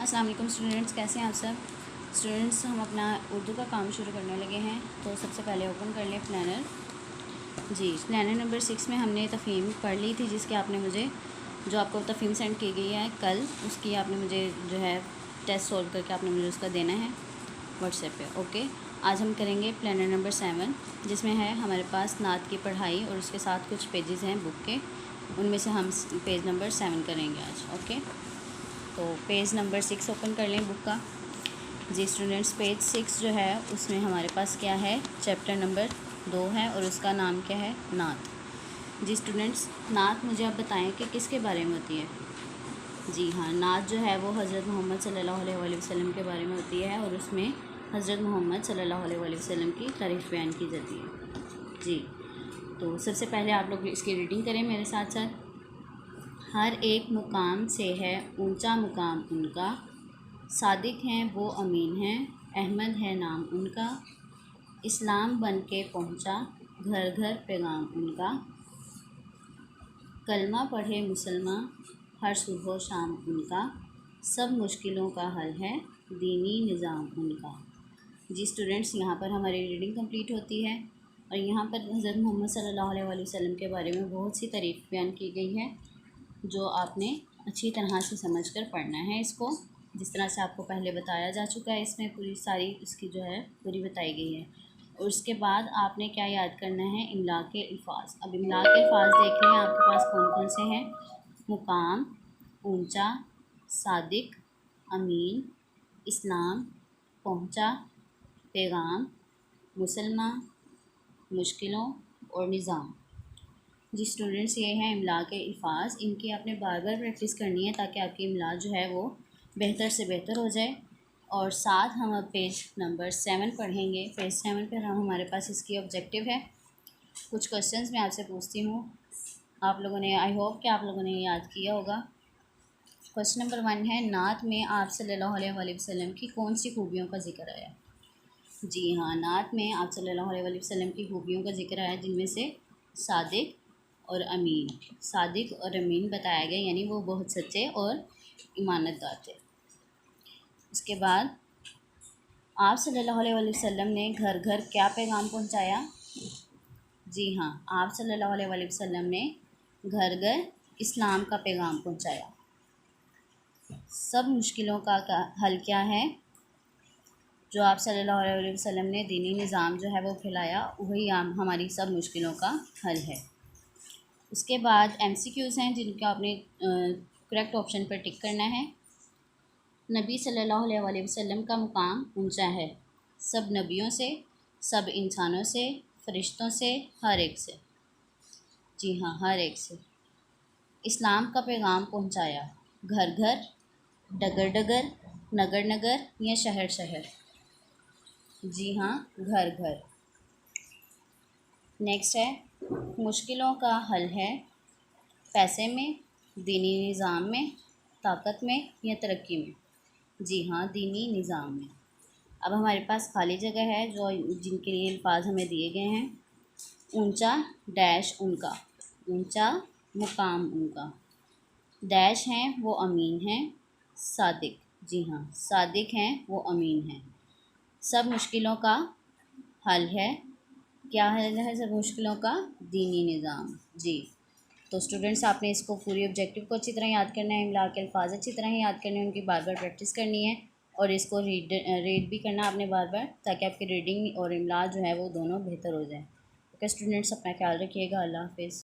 अस्सलाम वालेकुम स्टूडेंट्स, कैसे हैं आप सब स्टूडेंट्स। हम अपना उर्दू का काम शुरू करने लगे हैं, तो सबसे पहले ओपन कर लें प्लानर। जी, प्लानर नंबर 6 में हमने तफ़हीम पढ़ ली थी, जिसके आपने मुझे जो आपको तफ़हीम सेंड की गई है कल, उसकी आपने मुझे जो है टेस्ट सॉल्व करके आपने मुझे उसका देना है व्हाट्सएप पे। ओके, आज हम करेंगे प्लानर नंबर 7, जिसमें है हमारे पास नात की पढ़ाई और उसके साथ कुछ पेजेस हैं बुक के, उनमें से हम पेज नंबर 7 करेंगे आज। ओके, तो पेज नंबर 6 ओपन कर लें बुक का। जी स्टूडेंट्स, पेज 6 जो है उसमें हमारे पास क्या है, चैप्टर नंबर 2 है और उसका नाम क्या है, नात। जी स्टूडेंट्स, नात मुझे आप बताएं कि किसके बारे में होती है। जी हाँ, नात जो है वो हज़रत मोहम्मद सल्लल्लाहु अलैहि वसल्लम के बारे में होती है और उसमें हज़रत मोहम्मद सल्लल्लाहु अलैहि वसल्लम की तारीफ़ बयान की जाती है। जी, तो सबसे पहले आप लोग इसकी रीडिंग करें मेरे साथ साथ। हर एक मुकाम से है ऊंचा मुकाम उनका, सादिक हैं वो अमीन हैं, अहमद है नाम उनका, इस्लाम बन के पहुँचा घर घर पैगाम उनका, कलमा पढ़े मुसलमान हर सुबह शाम उनका, सब मुश्किलों का हल है दीनी निज़ाम उनका। जी स्टूडेंट्स, यहाँ पर हमारी रीडिंग कंप्लीट होती है और यहाँ पर हज़रत मोहम्मद सल्लल्लाहु अलैहि वसल्लम के बारे में बहुत सी तारीफ़ बयान की गई है, जो आपने अच्छी तरह से समझकर पढ़ना है इसको, जिस तरह से आपको पहले बताया जा चुका है। इसमें पूरी सारी इसकी जो है पूरी बताई गई है। और उसके बाद आपने क्या याद करना है, इमला के अल्फाज। अब इमला के अल्फाज देख लें आपके पास कौन कौन से हैं। मुकाम, ऊंचा, सादिक, अमीन, इस्लाम, पहुंचा, पैगाम, मुसलमान, मुश्किलों और निज़ाम। जी स्टूडेंट्स, ये हैं इमला के अल्फाज। इनकी आपने बार बार प्रैक्टिस करनी है ताकि आपकी इमला जो है वो बेहतर से बेहतर हो जाए। और साथ हम अब पेज नंबर 7 पढ़ेंगे। पेज 7 पर हमारे पास इसकी ऑब्जेक्टिव है। कुछ क्वेश्चंस मैं आपसे पूछती हूँ, आप लोगों ने, आई होप कि आप लोगों ने याद किया होगा। क्वेश्चन नंबर 1 है, नात में आप सल्लल्लाहु अलैहि वसल्लम की कौन सी खूबियों का जिक्र आया। जी हाँ, नात में आप सल्लल्लाहु अलैहि वसल्लम की खूबियों का जिक्र आया, जिनमें से सादिक और अमीन। सादिक और अमीन बताया गया, यानी वो बहुत सच्चे और ईमानतदार थे। उसके बाद आप सल्लल्लाहु अलैहि वसल्लम ने घर घर क्या पैगाम पहुंचाया। जी हाँ, आप सल्लल्लाहु अलैहि वसल्लम ने घर घर इस्लाम का पैगाम पहुंचाया। सब मुश्किलों का हल क्या है। जो आप सल्लल्लाहु अलैहि वसल्लम ने दीनी निज़ाम जो है वो फैलाया, वही हमारी सब मुश्किलों का हल है। उसके बाद MCQs हैं, जिनका आपने करेक्ट ऑप्शन पर टिक करना है। नबी सल्लल्लाहु अलैहि वसल्लम का मुकाम ऊंचा है सब नबियों से, सब इंसानों से, फरिश्तों से, हर एक से। जी हाँ, हर एक से। इस्लाम का पैगाम पहुंचाया घर घर, डगर डगर, नगर नगर या शहर शहर। जी हाँ, घर घर। नेक्स्ट है, मुश्किलों का हल है पैसे में, दीनी निज़ाम में, ताकत में या तरक्की में। जी हाँ, दीनी निज़ाम में। अब हमारे पास खाली जगह है जो जिनके लिए अल्फाज हमें दिए गए हैं। ऊंचा डैश उनका, ऊंचा मुकाम उनका, डैश हैं वो अमीन हैं, सादिक। जी हाँ, सादिक हैं वो अमीन हैं। सब मुश्किलों का हल है, क्या हल है सब मुश्किलों का, दीनी निज़ाम। जी, तो स्टूडेंट्स, आपने इसको पूरी ऑब्जेक्टिव को अच्छी तरह याद करना है, इमला के अल्फाज अच्छी तरह याद करने हैं, उनकी बार बार प्रैक्टिस करनी है और इसको रीड भी करना आपने बार बार, ताकि आपकी रीडिंग और इमला जो है वो दोनों बेहतर हो जाए। ओके स्टूडेंट्स, अपना ख्याल रखिएगा। अल्लाह हाफिज़।